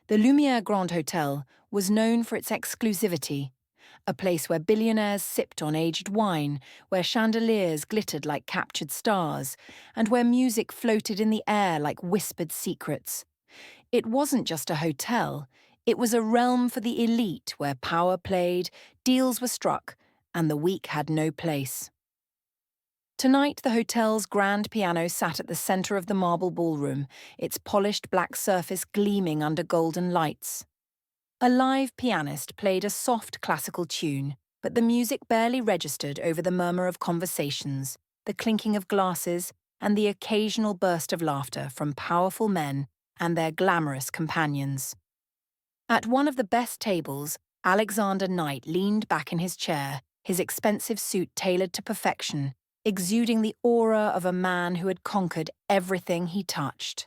The Lumière Grand Hotel was known for its exclusivity, a place where billionaires sipped on aged wine, where chandeliers glittered like captured stars, and where music floated in the air like whispered secrets. It wasn't just a hotel, it was a realm for the elite where power played, deals were struck, and the weak had no place. Tonight, the hotel's grand piano sat at the center of the marble ballroom, its polished black surface gleaming under golden lights. A live pianist played a soft classical tune, but the music barely registered over the murmur of conversations, the clinking of glasses, and the occasional burst of laughter from powerful men and their glamorous companions. At one of the best tables, Alexander Knight leaned back in his chair, his expensive suit tailored to perfection, exuding the aura of a man who had conquered everything he touched.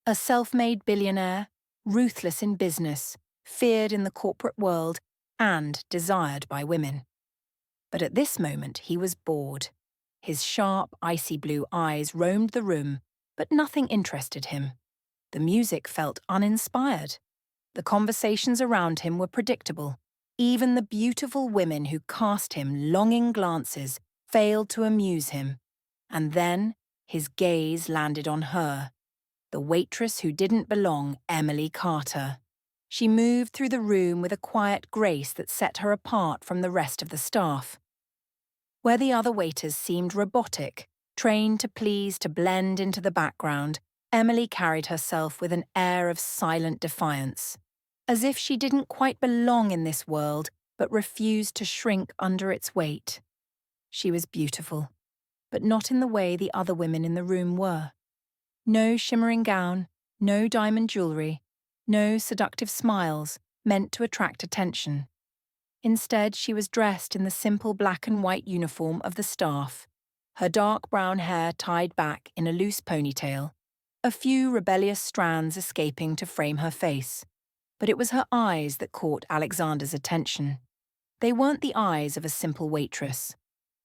A self-made billionaire, ruthless in business, feared in the corporate world, and desired by women. But at this moment he was bored. His sharp, icy blue eyes roamed the room, but nothing interested him. The music felt uninspired. The conversations around him were predictable. Even the beautiful women who cast him longing glances failed to amuse him. And then his gaze landed on her, the waitress who didn't belong, Emily Carter. She moved through the room with a quiet grace that set her apart from the rest of the staff. Where the other waiters seemed robotic, trained to please to blend into the background, Emily carried herself with an air of silent defiance, as if she didn't quite belong in this world but refused to shrink under its weight. She was beautiful, but not in the way the other women in the room were. No shimmering gown, no diamond jewelry, no seductive smiles meant to attract attention. Instead, she was dressed in the simple black and white uniform of the staff, her dark brown hair tied back in a loose ponytail, a few rebellious strands escaping to frame her face. But it was her eyes that caught Alexander's attention. They weren't the eyes of a simple waitress.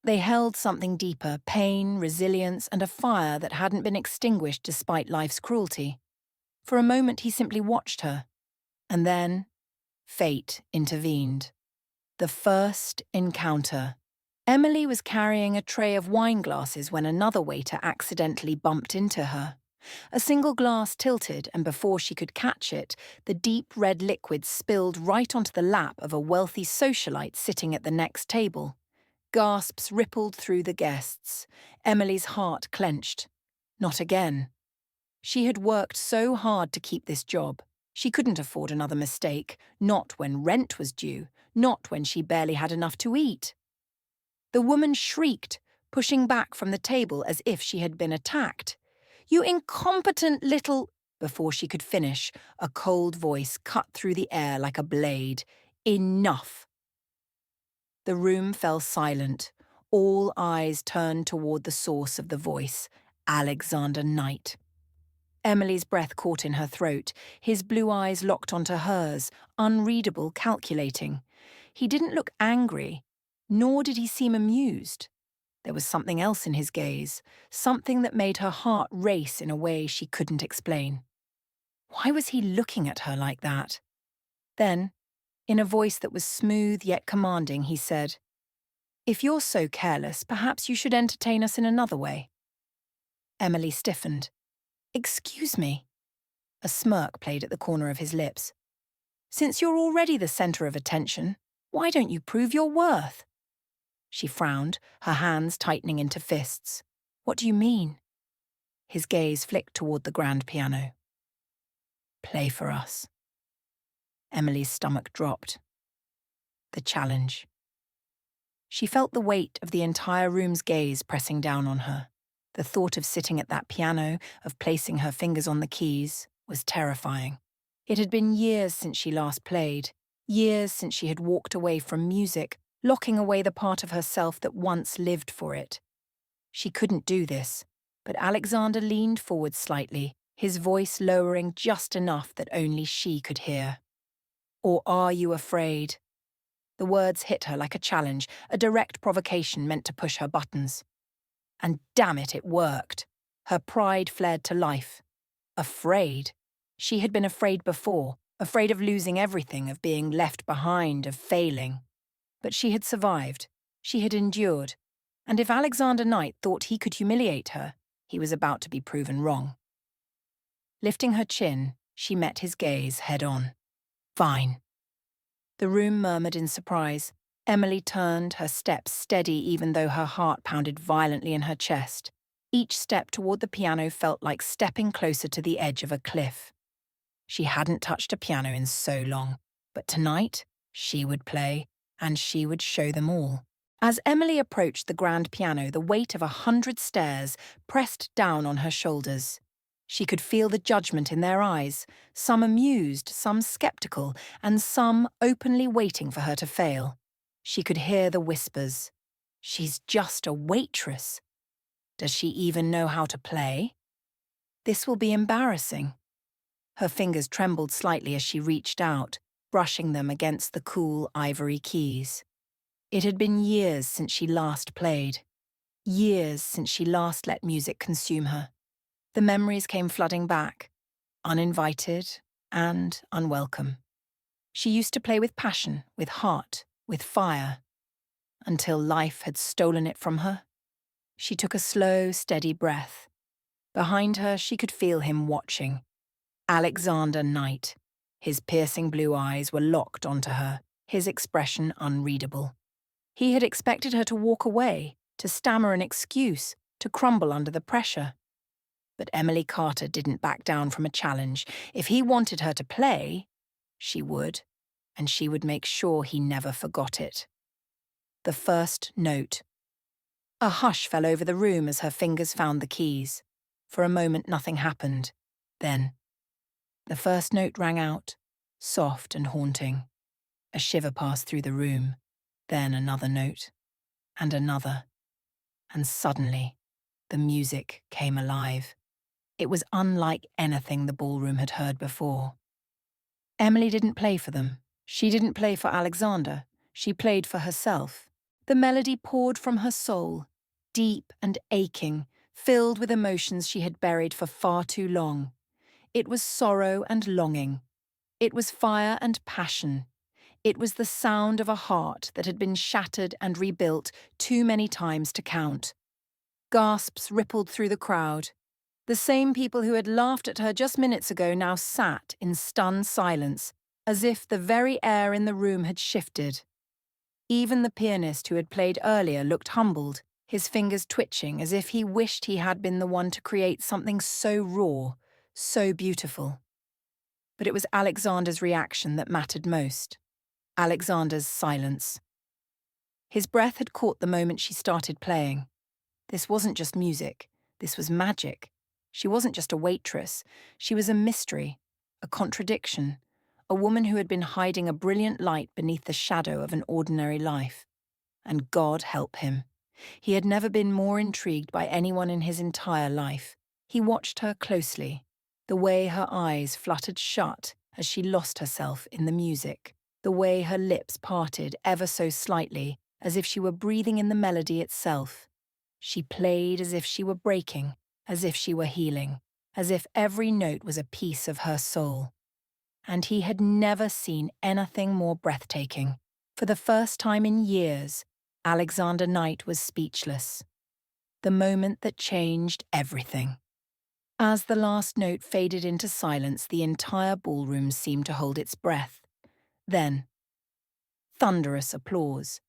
They held something deeper, pain, resilience, and a fire that hadn't been extinguished despite life's cruelty. For a moment he simply watched her. And then, fate intervened. The first encounter. Emily was carrying a tray of wine glasses when another waiter accidentally bumped into her. A single glass tilted, and before she could catch it, the deep red liquid spilled right onto the lap of a wealthy socialite sitting at the next table. Gasps rippled through the guests. Emily's heart clenched. Not again. She had worked so hard to keep this job. She couldn't afford another mistake, not when rent was due, not when she barely had enough to eat. The woman shrieked, pushing back from the table as if she had been attacked. "You incompetent little—" Before she could finish, a cold voice cut through the air like a blade. "Enough!" The room fell silent. All eyes turned toward the source of the voice, Alexander Knight. Emily's breath caught in her throat, his blue eyes locked onto hers, unreadable, calculating. He didn't look angry, nor did he seem amused. There was something else in his gaze, something that made her heart race in a way she couldn't explain. Why was he looking at her like that? Then, in a voice that was smooth yet commanding, he said, "If you're so careless, perhaps you should entertain us in another way." Emily stiffened. "Excuse me." A smirk played at the corner of his lips. "Since you're already the center of attention, why don't you prove your worth?" She frowned, her hands tightening into fists. "What do you mean?" His gaze flicked toward the grand piano. "Play for us." Emily's stomach dropped. The challenge. She felt the weight of the entire room's gaze pressing down on her. The thought of sitting at that piano, of placing her fingers on the keys, was terrifying. It had been years since she last played, years since she had walked away from music, locking away the part of herself that once lived for it. She couldn't do this, but Alexander leaned forward slightly, his voice lowering just enough that only she could hear. "Or are you afraid?" The words hit her like a challenge, a direct provocation meant to push her buttons. And damn it, it worked. Her pride flared to life. Afraid? She had been afraid before, afraid of losing everything, of being left behind, of failing. But she had survived. She had endured. And if Alexander Knight thought he could humiliate her, he was about to be proven wrong. Lifting her chin, she met his gaze head-on. Fine. The room murmured in surprise. Emily turned, her steps steady even though her heart pounded violently in her chest. Each step toward the piano felt like stepping closer to the edge of a cliff. She hadn't touched a piano in so long, but tonight she would play, and she would show them all. As Emily approached the grand piano, the weight of 100 stairs pressed down on her shoulders. She could feel the judgment in their eyes, some amused, some skeptical, and some openly waiting for her to fail. She could hear the whispers. She's just a waitress. Does she even know how to play? This will be embarrassing. Her fingers trembled slightly as she reached out, brushing them against the cool ivory keys. It had been years since she last played. Years since she last let music consume her. The memories came flooding back, uninvited and unwelcome. She used to play with passion, with heart, with fire, until life had stolen it from her. She took a slow, steady breath. Behind her, she could feel him watching. Alexander Knight. His piercing blue eyes were locked onto her, his expression unreadable. He had expected her to walk away, to stammer an excuse, to crumble under the pressure. But Emily Carter didn't back down from a challenge. If he wanted her to play, she would, and she would make sure he never forgot it. The first note. A hush fell over the room as her fingers found the keys. For a moment, nothing happened. Then, the first note rang out, soft and haunting. A shiver passed through the room. Then another note, and another. And suddenly, the music came alive. It was unlike anything the ballroom had heard before. Emily didn't play for them. She didn't play for Alexander. She played for herself. The melody poured from her soul, deep and aching, filled with emotions she had buried for far too long. It was sorrow and longing. It was fire and passion. It was the sound of a heart that had been shattered and rebuilt too many times to count. Gasps rippled through the crowd. The same people who had laughed at her just minutes ago now sat in stunned silence, as if the very air in the room had shifted. Even the pianist who had played earlier looked humbled, his fingers twitching as if he wished he had been the one to create something so raw, so beautiful. But it was Alexander's reaction that mattered most. Alexander's silence. His breath had caught the moment she started playing. This wasn't just music. This was magic. She wasn't just a waitress. She was a mystery, a contradiction, a woman who had been hiding a brilliant light beneath the shadow of an ordinary life. And God help him. He had never been more intrigued by anyone in his entire life. He watched her closely, the way her eyes fluttered shut as she lost herself in the music, the way her lips parted ever so slightly, as if she were breathing in the melody itself. She played as if she were breaking, as if she were healing, as if every note was a piece of her soul. And he had never seen anything more breathtaking. For the first time in years, Alexander Knight was speechless. The moment that changed everything. As the last note faded into silence, the entire ballroom seemed to hold its breath. Then, thunderous applause.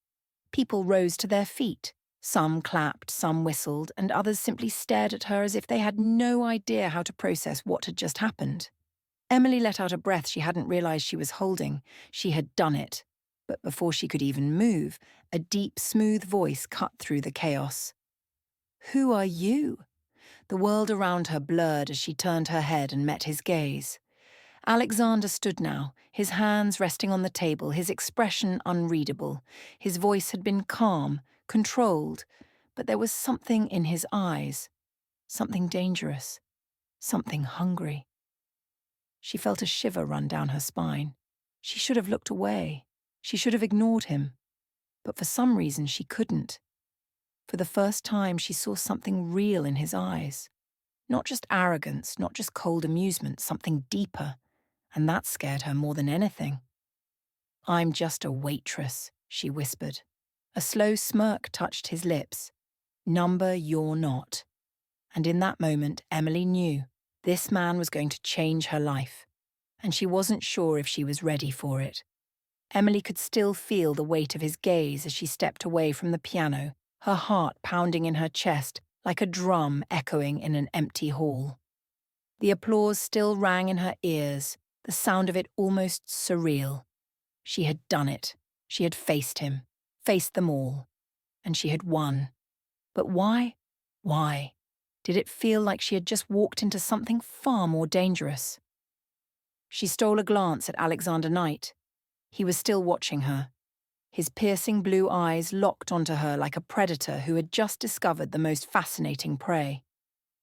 People rose to their feet. Some clapped, some whistled, and others simply stared at her as if they had no idea how to process what had just happened. Emily let out a breath she hadn't realized she was holding. She had done it. But before she could even move, a deep, smooth voice cut through the chaos. "Who are you?" The world around her blurred as she turned her head and met his gaze. Alexander stood now, his hands resting on the table, his expression unreadable. His voice had been calm, controlled, but there was something in his eyes, something dangerous, something hungry. She felt a shiver run down her spine. She should have looked away. She should have ignored him. But for some reason she couldn't. For the first time she saw something real in his eyes. Not just arrogance, not just cold amusement, something deeper. and that scared her more than anything. "I'm just a waitress," she whispered. A slow smirk touched his lips. "Number, you're not." And in that moment, Emily knew this man was going to change her life, and she wasn't sure if she was ready for it. Emily could still feel the weight of his gaze as she stepped away from the piano, her heart pounding in her chest like a drum echoing in an empty hall. The applause still rang in her ears, the sound of it almost surreal. She had done it. She had faced him, faced them all, and she had won. But why? Why? Did it feel like she had just walked into something far more dangerous? She stole a glance at Alexander Knight. He was still watching her, his piercing blue eyes locked onto her like a predator who had just discovered the most fascinating prey.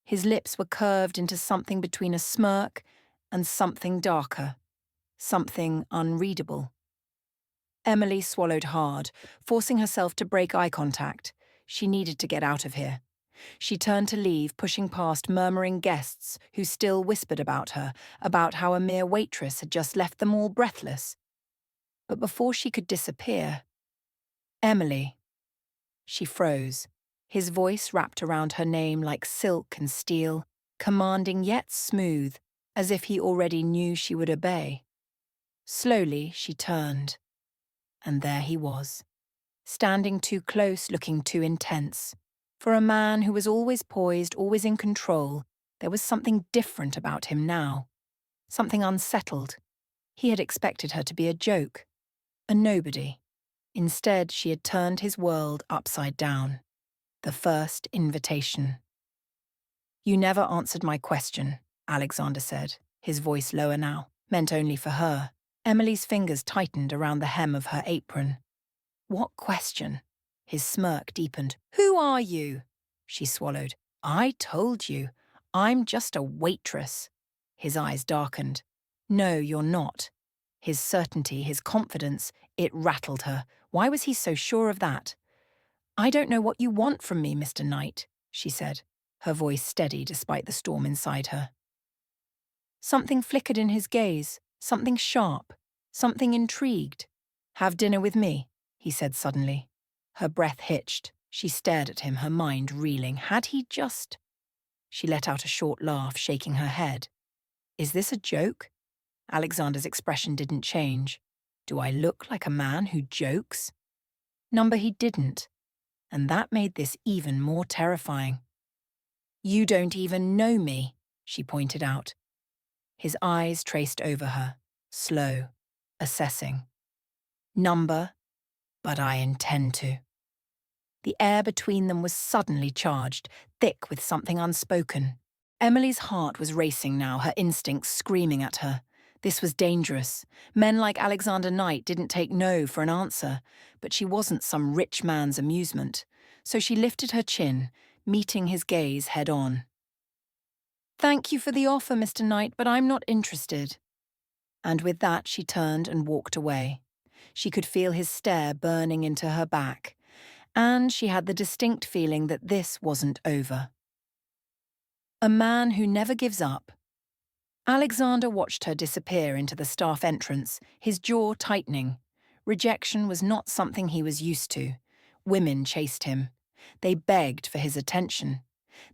His lips were curved into something between a smirk and something darker, something unreadable. Emily swallowed hard, forcing herself to break eye contact. She needed to get out of here. She turned to leave, pushing past murmuring guests who still whispered about her, about how a mere waitress had just left them all breathless. But before she could disappear, "Emily." She froze, his voice wrapped around her name like silk and steel, commanding yet smooth, as if he already knew she would obey. Slowly, she turned, and there he was, standing too close, looking too intense. For a man who was always poised, always in control, there was something different about him now. Something unsettled. He had expected her to be a joke, a nobody. Instead, she had turned his world upside down. The first invitation. "You never answered my question," Alexander said, his voice lower now, meant only for her. Emily's fingers tightened around the hem of her apron. "What question?" His smirk deepened. "Who are you?" She swallowed. "I told you. I'm just a waitress." His eyes darkened. "No, you're not." His certainty, his confidence, it rattled her. Why was he so sure of that? "I don't know what you want from me, Mr. Knight," she said, her voice steady despite the storm inside her. Something flickered in his gaze, something sharp, something intrigued. "Have dinner with me," he said suddenly. Her breath hitched. She stared at him, her mind reeling. Had he just... She let out a short laugh, shaking her head. "Is this a joke?" Alexander's expression didn't change. "Do I look like a man who jokes?" Number he didn't. And that made this even more terrifying. "You don't even know me," she pointed out. His eyes traced over her, slow, assessing. "Number, but I intend to." The air between them was suddenly charged, thick with something unspoken. Emily's heart was racing now, her instincts screaming at her. This was dangerous. Men like Alexander Knight didn't take no for an answer, but she wasn't some rich man's amusement. So she lifted her chin, meeting his gaze head on. "Thank you for the offer, Mr. Knight, but I'm not interested." And with that, she turned and walked away. She could feel his stare burning into her back, and she had the distinct feeling that this wasn't over. A man who never gives up. Alexander watched her disappear into the staff entrance, his jaw tightening. Rejection was not something he was used to. Women chased him. They begged for his attention.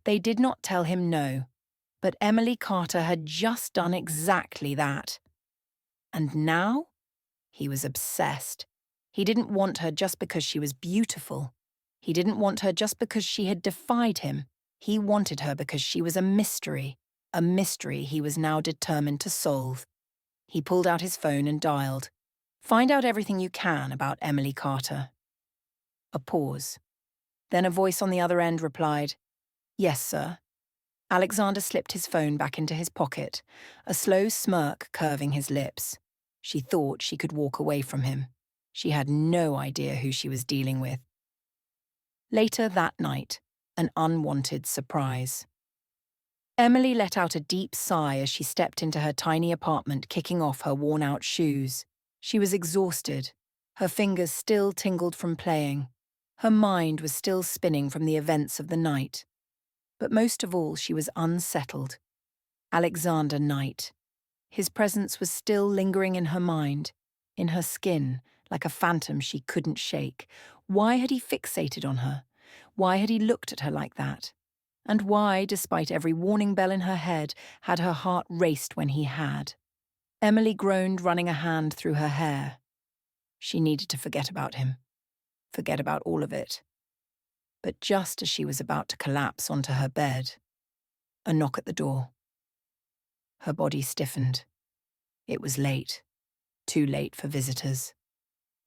They did not tell him no. But Emily Carter had just done exactly that. And now? He was obsessed. He didn't want her just because she was beautiful. He didn't want her just because she had defied him. He wanted her because she was a mystery he was now determined to solve. He pulled out his phone and dialed. "Find out everything you can about Emily Carter." A pause. Then a voice on the other end replied, "Yes, sir." Alexander slipped his phone back into his pocket, a slow smirk curving his lips. She thought she could walk away from him. She had no idea who she was dealing with. Later that night, an unwanted surprise. Emily let out a deep sigh as she stepped into her tiny apartment, kicking off her worn-out shoes. She was exhausted. Her fingers still tingled from playing. Her mind was still spinning from the events of the night. But most of all, she was unsettled. Alexander Knight. His presence was still lingering in her mind, in her skin, like a phantom she couldn't shake. Why had he fixated on her? Why had he looked at her like that? And why, despite every warning bell in her head, had her heart raced when he had? Emily groaned, running a hand through her hair. She needed to forget about him. Forget about all of it. But just as she was about to collapse onto her bed, a knock at the door. Her body stiffened. It was late. Too late for visitors.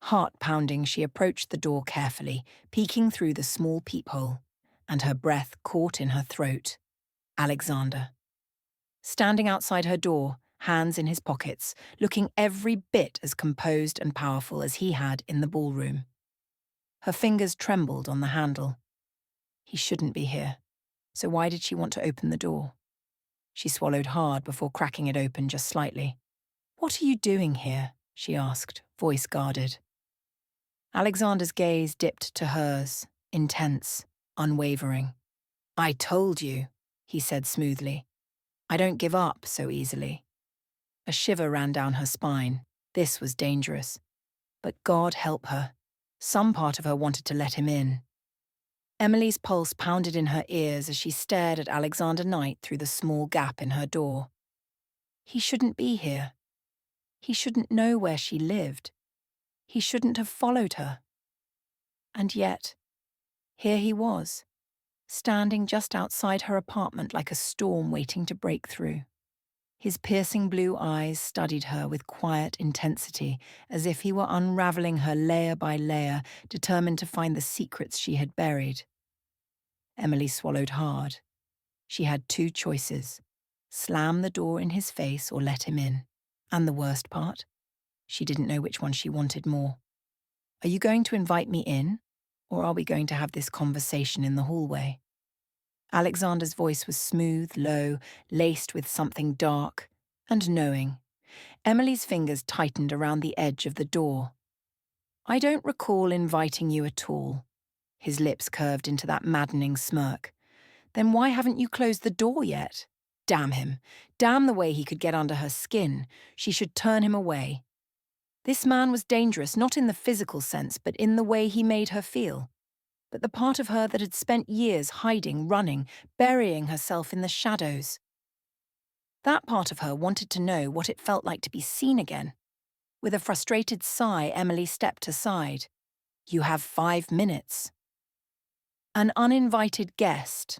Heart pounding, she approached the door carefully, peeking through the small peephole, and her breath caught in her throat. Alexander. Standing outside her door, hands in his pockets, looking every bit as composed and powerful as he had in the ballroom. Her fingers trembled on the handle. He shouldn't be here, so why did she want to open the door? She swallowed hard before cracking it open just slightly. "What are you doing here?" she asked, voice guarded. Alexander's gaze dipped to hers, intense, unwavering. "I told you," he said smoothly. "I don't give up so easily." A shiver ran down her spine. This was dangerous. But God help her. Some part of her wanted to let him in. Emily's pulse pounded in her ears as she stared at Alexander Knight through the small gap in her door. He shouldn't be here. He shouldn't know where she lived. He shouldn't have followed her. And yet, here he was, standing just outside her apartment like a storm waiting to break through. His piercing blue eyes studied her with quiet intensity, as if he were unraveling her layer by layer, determined to find the secrets she had buried. Emily swallowed hard. She had two choices: slam the door in his face or let him in. And the worst part? She didn't know which one she wanted more. "Are you going to invite me in, or are we going to have this conversation in the hallway?" Alexander's voice was smooth, low, laced with something dark and knowing. Emily's fingers tightened around the edge of the door. "I don't recall inviting you at all." His lips curved into that maddening smirk. "Then why haven't you closed the door yet?" Damn him. Damn the way he could get under her skin. She should turn him away. This man was dangerous, not in the physical sense, but in the way he made her feel. But the part of her that had spent years hiding, running, burying herself in the shadows. That part of her wanted to know what it felt like to be seen again. With a frustrated sigh, Emily stepped aside. "You have 5 minutes." An uninvited guest.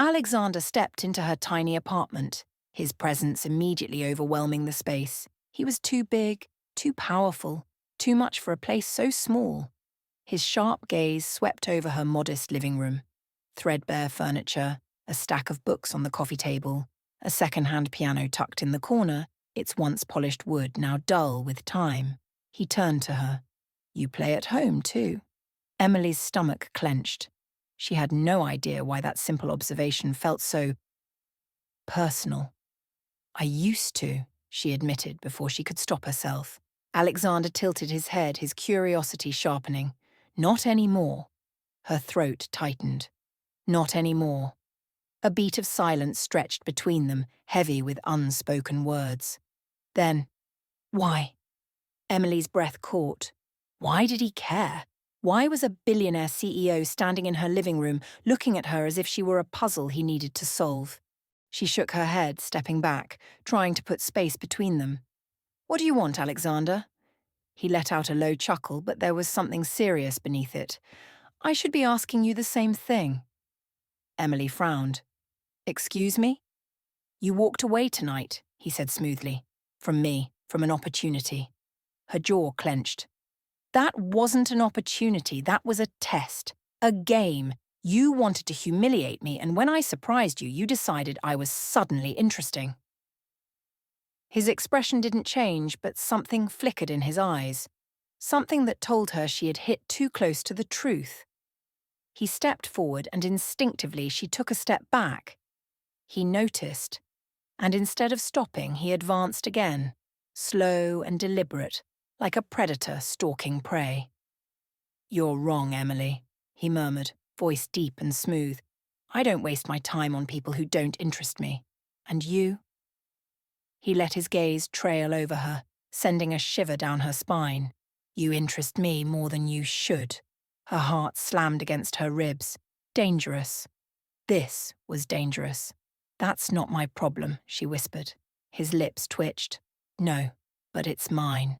Alexander stepped into her tiny apartment, his presence immediately overwhelming the space. He was too big, too powerful, too much for a place so small. His sharp gaze swept over her modest living room. Threadbare furniture, a stack of books on the coffee table, a second-hand piano tucked in the corner, its once polished wood now dull with time. He turned to her. "You play at home, too." Emily's stomach clenched. She had no idea why that simple observation felt so personal. "I used to," she admitted before she could stop herself. Alexander tilted his head, his curiosity sharpening. "Not anymore." Her throat tightened. "Not anymore." A beat of silence stretched between them, heavy with unspoken words. Then, "Why?" Emily's breath caught. Why did he care? Why was a billionaire CEO standing in her living room, looking at her as if she were a puzzle he needed to solve? She shook her head, stepping back, trying to put space between them. "What do you want, Alexander?" He let out a low chuckle, but there was something serious beneath it. "I should be asking you the same thing." Emily frowned. "Excuse me?" "You walked away tonight," he said smoothly. "From me, from an opportunity." Her jaw clenched. "That wasn't an opportunity, that was a test. A game. You wanted to humiliate me, and when I surprised you, you decided I was suddenly interesting." His expression didn't change, but something flickered in his eyes. Something that told her she had hit too close to the truth. He stepped forward, and instinctively she took a step back. He noticed, and instead of stopping, he advanced again, slow and deliberate, like a predator stalking prey. "You're wrong, Emily," he murmured, voice deep and smooth. "I don't waste my time on people who don't interest me. And you?" He let his gaze trail over her, sending a shiver down her spine. You interest me more than you should. Her heart slammed against her ribs. Dangerous. This was dangerous. That's not my problem, she whispered. His lips twitched. No, but it's mine.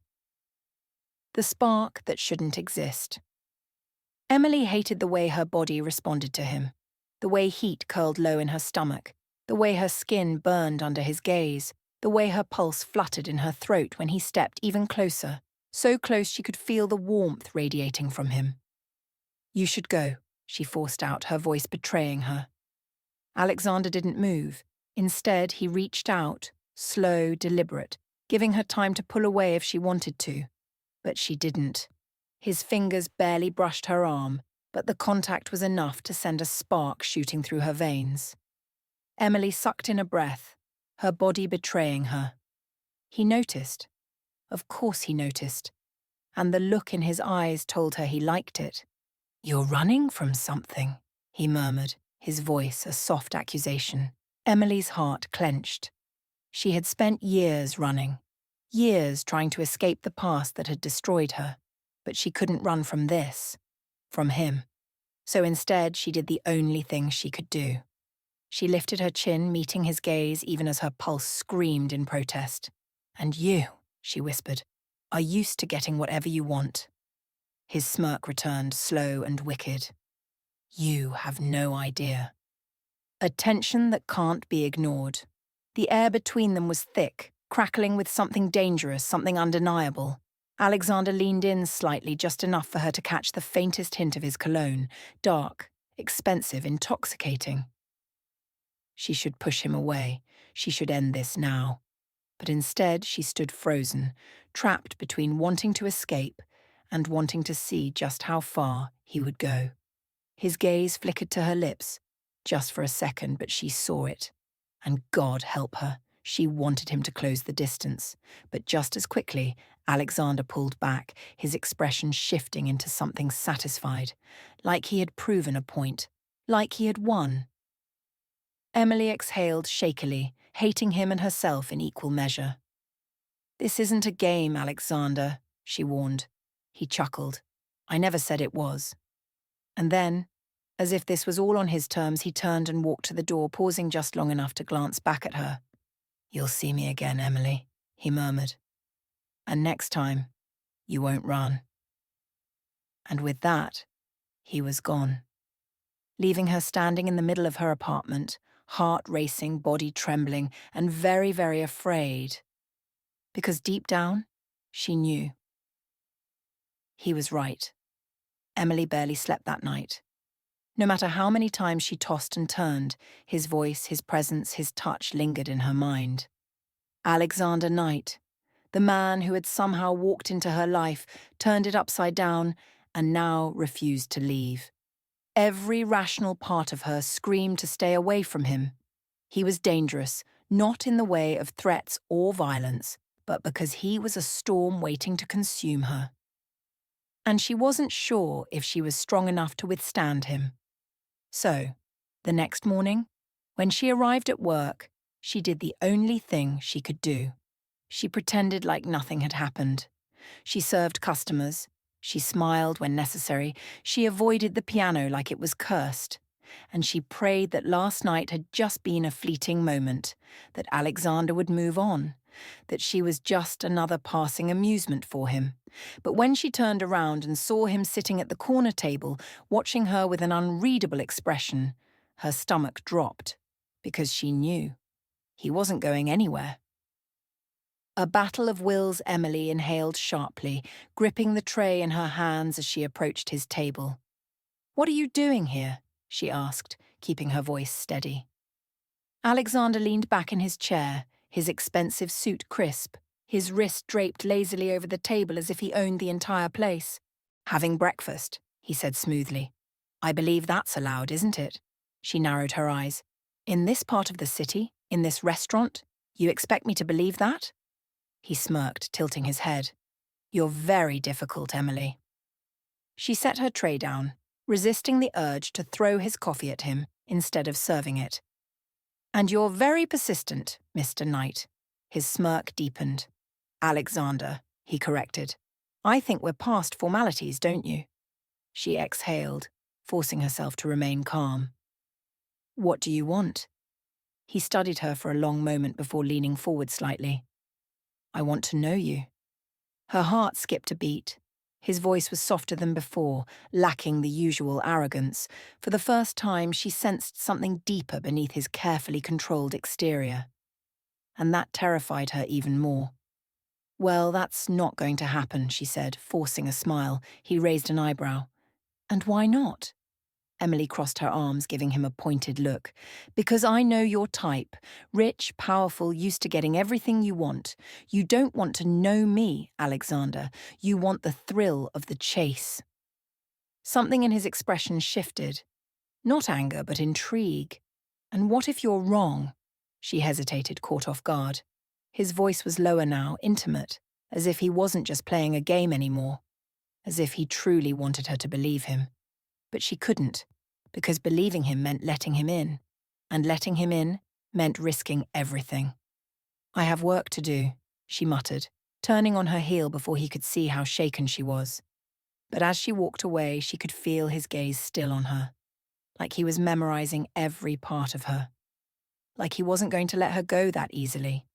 The spark that shouldn't exist. Emily hated the way her body responded to him, the way heat curled low in her stomach, the way her skin burned under his gaze, the way her pulse fluttered in her throat when he stepped even closer, so close she could feel the warmth radiating from him. You should go, she forced out, her voice betraying her. Alexander didn't move. Instead, he reached out, slow, deliberate, giving her time to pull away if she wanted to. But she didn't. His fingers barely brushed her arm, but the contact was enough to send a spark shooting through her veins. Emily sucked in a breath, her body betraying her. He noticed. Of course he noticed. And the look in his eyes told her he liked it. You're running from something, he murmured, his voice a soft accusation. Emily's heart clenched. She had spent years running, years trying to escape the past that had destroyed her, but she couldn't run from this, from him. So instead, she did the only thing she could do. She lifted her chin, meeting his gaze even as her pulse screamed in protest. And you, she whispered, are used to getting whatever you want. His smirk returned, slow and wicked. You have no idea. A tension that can't be ignored. The air between them was thick, crackling with something dangerous, something undeniable. Alexander leaned in slightly, just enough for her to catch the faintest hint of his cologne, dark, expensive, intoxicating. She should push him away. She should end this now. But instead, she stood frozen, trapped between wanting to escape and wanting to see just how far he would go. His gaze flickered to her lips, just for a second, but she saw it. And God help her, she wanted him to close the distance. But just as quickly, Alexander pulled back, his expression shifting into something satisfied, like he had proven a point, like he had won. Emily exhaled shakily, hating him and herself in equal measure. This isn't a game, Alexander, she warned. He chuckled. I never said it was. And then, as if this was all on his terms, he turned and walked to the door, pausing just long enough to glance back at her. You'll see me again, Emily, he murmured. And next time, you won't run. And with that, he was gone, leaving her standing in the middle of her apartment, heart racing, body trembling, and very, very afraid. Because deep down, she knew. He was right. Emily barely slept that night. No matter how many times she tossed and turned, his voice, his presence, his touch lingered in her mind. Alexander Knight, the man who had somehow walked into her life, turned it upside down, and now refused to leave. Every rational part of her screamed to stay away from him. He was dangerous, not in the way of threats or violence, but because he was a storm waiting to consume her. And she wasn't sure if she was strong enough to withstand him. So, the next morning, when she arrived at work, she did the only thing she could do. She pretended like nothing had happened. She served customers. She smiled when necessary. She avoided the piano like it was cursed. And she prayed that last night had just been a fleeting moment, that Alexander would move on, that she was just another passing amusement for him. But when she turned around and saw him sitting at the corner table, watching her with an unreadable expression, her stomach dropped, because she knew he wasn't going anywhere. A battle of wills. Emily inhaled sharply, gripping the tray in her hands as she approached his table. "What are you doing here?" she asked, keeping her voice steady. Alexander leaned back in his chair, his expensive suit crisp, his wrist draped lazily over the table as if he owned the entire place. "Having breakfast," he said smoothly. "I believe that's allowed, isn't it?" She narrowed her eyes. "In this part of the city, in this restaurant, you expect me to believe that?" He smirked, tilting his head. "You're very difficult, Emily." She set her tray down, resisting the urge to throw his coffee at him instead of serving it. "And you're very persistent, Mr. Knight." His smirk deepened. Alexander, he corrected. I think we're past formalities, don't you? She exhaled, forcing herself to remain calm. What do you want? He studied her for a long moment before leaning forward slightly. I want to know you. Her heart skipped a beat. His voice was softer than before, lacking the usual arrogance. For the first time, she sensed something deeper beneath his carefully controlled exterior. And that terrified her even more. Well, that's not going to happen, she said, forcing a smile. He raised an eyebrow. And why not? Emily crossed her arms, giving him a pointed look. Because I know your type. Rich, powerful, used to getting everything you want. You don't want to know me, Alexander. You want the thrill of the chase. Something in his expression shifted. Not anger, but intrigue. And what if you're wrong? She hesitated, caught off guard. His voice was lower now, intimate, as if he wasn't just playing a game anymore. As if he truly wanted her to believe him. But she couldn't, because believing him meant letting him in, and letting him in meant risking everything. I have work to do, she muttered, turning on her heel before he could see how shaken she was. But as she walked away, she could feel his gaze still on her, like he was memorizing every part of her, like he wasn't going to let her go that easily.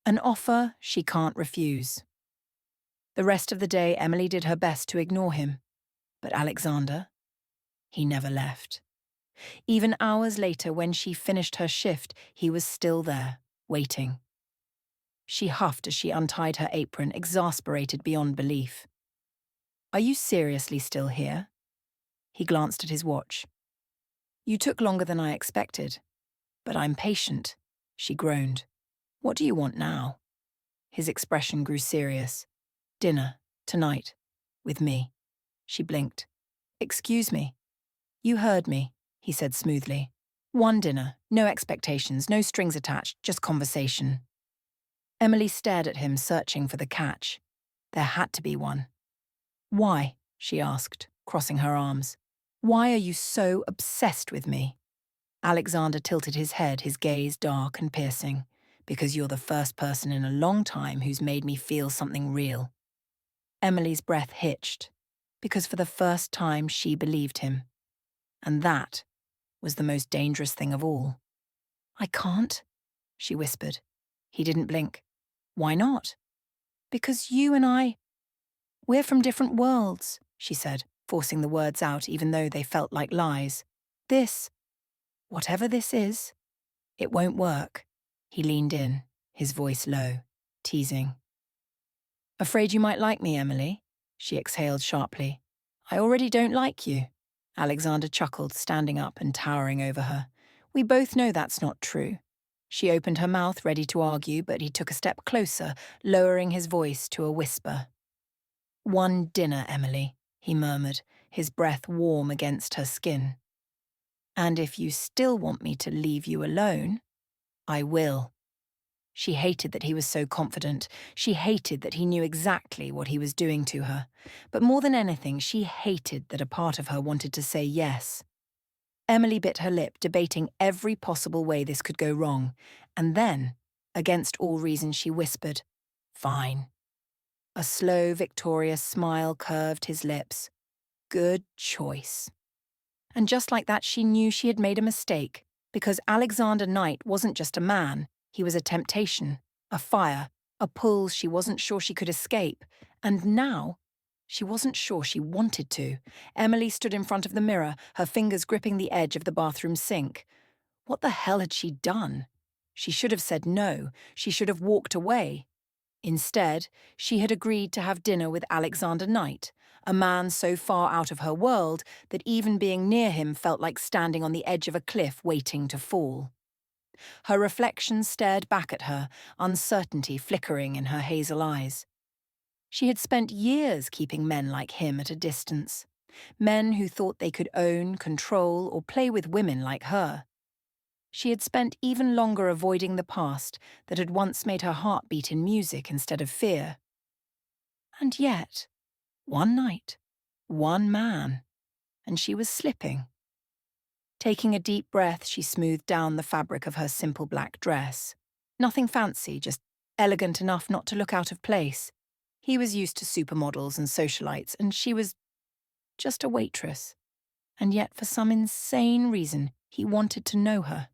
An offer she can't refuse. The rest of the day, Emily did her best to ignore him, but Alexander, he never left. Even hours later, when she finished her shift, he was still there, waiting. She huffed as she untied her apron, exasperated beyond belief. Are you seriously still here? He glanced at his watch. You took longer than I expected, but I'm patient, she groaned. What do you want now? His expression grew serious. Dinner, tonight, with me. She blinked. Excuse me. You heard me, he said smoothly. One dinner, no expectations, no strings attached, just conversation. Emily stared at him, searching for the catch. There had to be one. Why? She asked, crossing her arms. Why are you so obsessed with me? Alexander tilted his head, his gaze dark and piercing. Because you're the first person in a long time who's made me feel something real. Emily's breath hitched, because for the first time she believed him. And that was the most dangerous thing of all. I can't, she whispered. He didn't blink. Why not? Because you and we're from different worlds, she said, forcing the words out even though they felt like lies. Whatever this is, it won't work. He leaned in, his voice low, teasing. Afraid you might like me, Emily? She exhaled sharply. I already don't like you. Alexander chuckled, standing up and towering over her. We both know that's not true. She opened her mouth, ready to argue, but he took a step closer, lowering his voice to a whisper. One dinner, Emily, he murmured, his breath warm against her skin. And if you still want me to leave you alone, I will. She hated that he was so confident. She hated that he knew exactly what he was doing to her. But more than anything, she hated that a part of her wanted to say yes. Emily bit her lip, debating every possible way this could go wrong. And then, against all reason, she whispered, Fine. A slow, victorious smile curved his lips. Good choice. And just like that, she knew she had made a mistake, because Alexander Knight wasn't just a man. He was a temptation, a fire, a pull she wasn't sure she could escape. And now, she wasn't sure she wanted to. Emily stood in front of the mirror, her fingers gripping the edge of the bathroom sink. What the hell had she done? She should have said no. She should have walked away. Instead, she had agreed to have dinner with Alexander Knight, a man so far out of her world that even being near him felt like standing on the edge of a cliff waiting to fall. Her reflection stared back at her, uncertainty flickering in her hazel eyes. She had spent years keeping men like him at a distance, men who thought they could own, control, or play with women like her. She had spent even longer avoiding the past that had once made her heart beat in music instead of fear. And yet, one night, one man, and she was slipping. Taking a deep breath, she smoothed down the fabric of her simple black dress. Nothing fancy, just elegant enough not to look out of place. He was used to supermodels and socialites, and she was just a waitress. And yet, for some insane reason, he wanted to know her.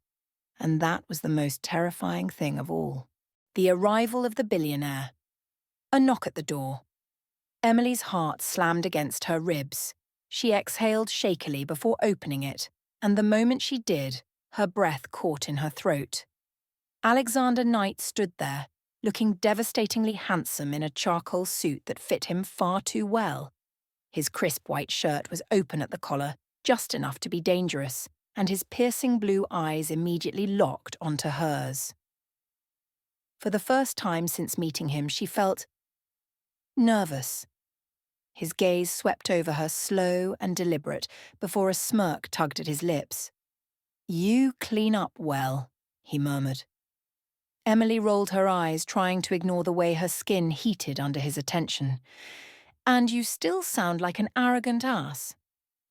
And that was the most terrifying thing of all. The arrival of the billionaire. A knock at the door. Emily's heart slammed against her ribs. She exhaled shakily before opening it, and the moment she did, her breath caught in her throat. Alexander Knight stood there, looking devastatingly handsome in a charcoal suit that fit him far too well. His crisp white shirt was open at the collar, just enough to be dangerous, and his piercing blue eyes immediately locked onto hers. For the first time since meeting him, she felt nervous. His gaze swept over her, slow and deliberate, before a smirk tugged at his lips. "You clean up well," he murmured. Emily rolled her eyes, trying to ignore the way her skin heated under his attention. "And you still sound like an arrogant ass."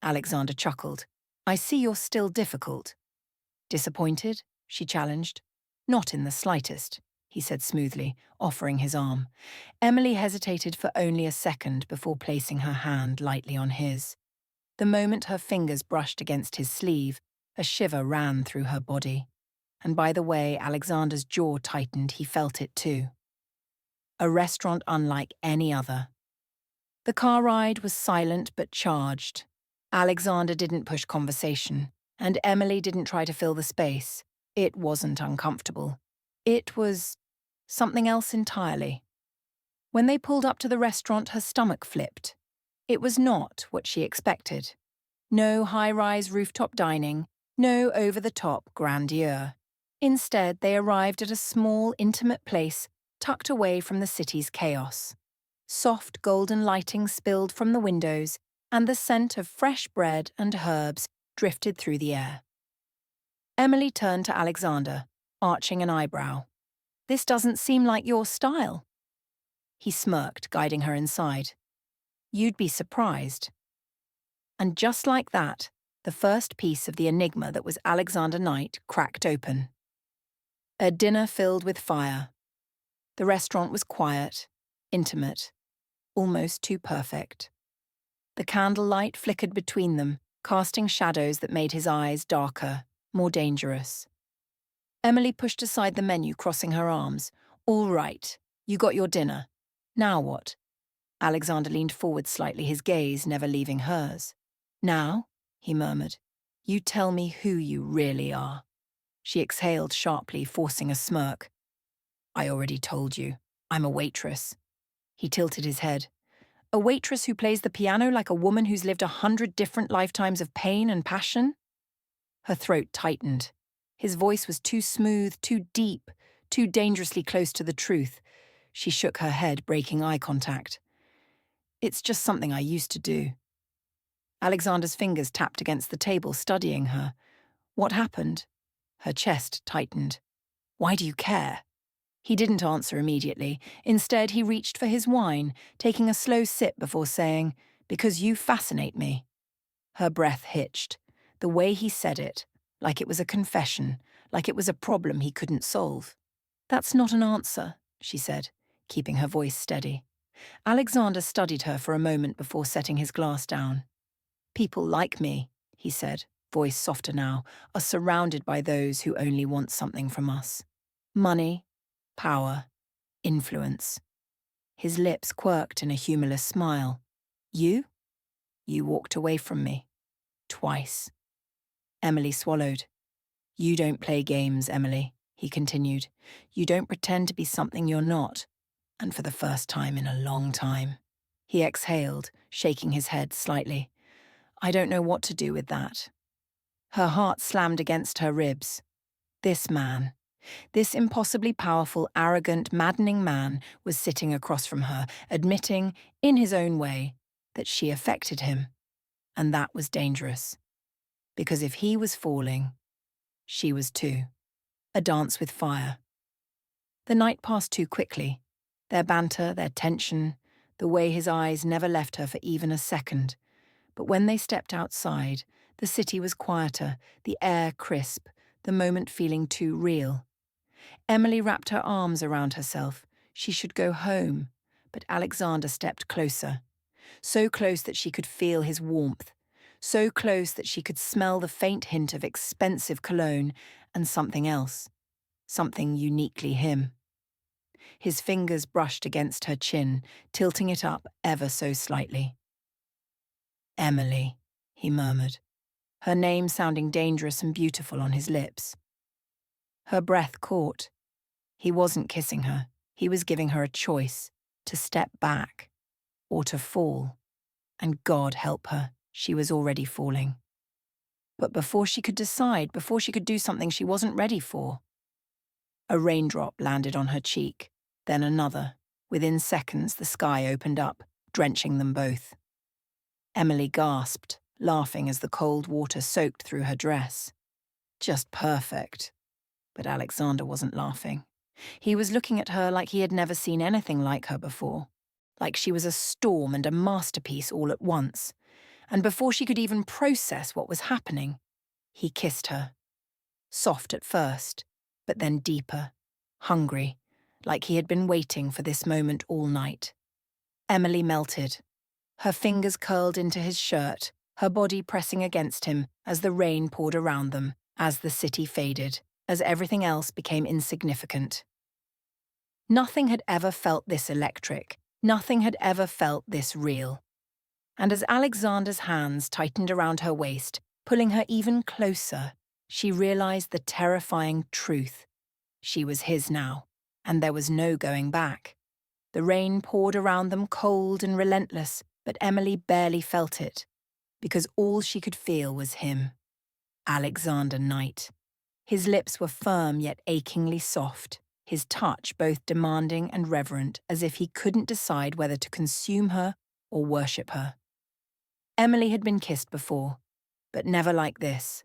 Alexander chuckled. "I see you're still difficult." "Disappointed?" she challenged. "Not in the slightest," he said smoothly, offering his arm. Emily hesitated for only a second before placing her hand lightly on his. The moment her fingers brushed against his sleeve, a shiver ran through her body. And by the way Alexander's jaw tightened, he felt it too. A restaurant unlike any other. The car ride was silent but charged. Alexander didn't push conversation, and Emily didn't try to fill the space. It wasn't uncomfortable. It was something else entirely. When they pulled up to the restaurant, her stomach flipped. It was not what she expected. No high-rise rooftop dining, no over-the-top grandeur. Instead, they arrived at a small, intimate place tucked away from the city's chaos. Soft golden lighting spilled from the windows, and the scent of fresh bread and herbs drifted through the air. Emily turned to Alexander, arching an eyebrow. "This doesn't seem like your style." He smirked, guiding her inside. "You'd be surprised." And just like that, the first piece of the enigma that was Alexander Knight cracked open. A dinner filled with fire. The restaurant was quiet, intimate, almost too perfect. The candlelight flickered between them, casting shadows that made his eyes darker, more dangerous. Emily pushed aside the menu, crossing her arms. "All right, you got your dinner. Now what?" Alexander leaned forward slightly, his gaze never leaving hers. "Now," he murmured, "you tell me who you really are." She exhaled sharply, forcing a smirk. "I already told you. I'm a waitress." He tilted his head. "A waitress who plays the piano like a woman who's lived 100 different lifetimes of pain and passion?" Her throat tightened. His voice was too smooth, too deep, too dangerously close to the truth. She shook her head, breaking eye contact. "It's just something I used to do." Alexander's fingers tapped against the table, studying her. "What happened?" Her chest tightened. "Why do you care?" He didn't answer immediately. Instead, he reached for his wine, taking a slow sip before saying, "Because you fascinate me." Her breath hitched. The way he said it, like it was a confession, like it was a problem he couldn't solve. "That's not an answer," she said, keeping her voice steady. Alexander studied her for a moment before setting his glass down. "People like me," he said, voice softer now, "are surrounded by those who only want something from us. Money, power, influence." His lips quirked in a humorless smile. "You? You walked away from me. Twice." Emily swallowed. "You don't play games, Emily," he continued. "You don't pretend to be something you're not. And for the first time in a long time." He exhaled, shaking his head slightly. "I don't know what to do with that." Her heart slammed against her ribs. This man, this impossibly powerful, arrogant, maddening man was sitting across from her, admitting, in his own way, that she affected him. And that was dangerous. Because if he was falling, she was too. A dance with fire. The night passed too quickly. Their banter, their tension, the way his eyes never left her for even a second. But when they stepped outside, the city was quieter, the air crisp, the moment feeling too real. Emily wrapped her arms around herself, She should go home, but Alexander stepped closer, so close that she could feel his warmth, so close that she could smell the faint hint of expensive cologne and something else, something uniquely him. His fingers brushed against her chin, tilting it up ever so slightly. "Emily," he murmured, her name sounding dangerous and beautiful on his lips. Her breath caught. He wasn't kissing her. He was giving her a choice, to step back or to fall. And God help her, she was already falling. But before she could decide, before she could do something she wasn't ready for, a raindrop landed on her cheek, then another. Within seconds, the sky opened up, drenching them both. Emily gasped, laughing as the cold water soaked through her dress. Just perfect. But Alexander wasn't laughing. He was looking at her like he had never seen anything like her before, like she was a storm and a masterpiece all at once. And before she could even process what was happening, he kissed her. Soft at first, but then deeper, hungry, like he had been waiting for this moment all night. Emily melted. Her fingers curled into his shirt, her body pressing against him as the rain poured around them, as the city faded, as everything else became insignificant. Nothing had ever felt this electric. Nothing had ever felt this real. And as Alexander's hands tightened around her waist, pulling her even closer, she realized the terrifying truth. She was his now, and there was no going back. The rain poured around them cold and relentless, but Emily barely felt it, because all she could feel was him. Alexander Knight. His lips were firm yet achingly soft, his touch both demanding and reverent, as if he couldn't decide whether to consume her or worship her. Emily had been kissed before, but never like this.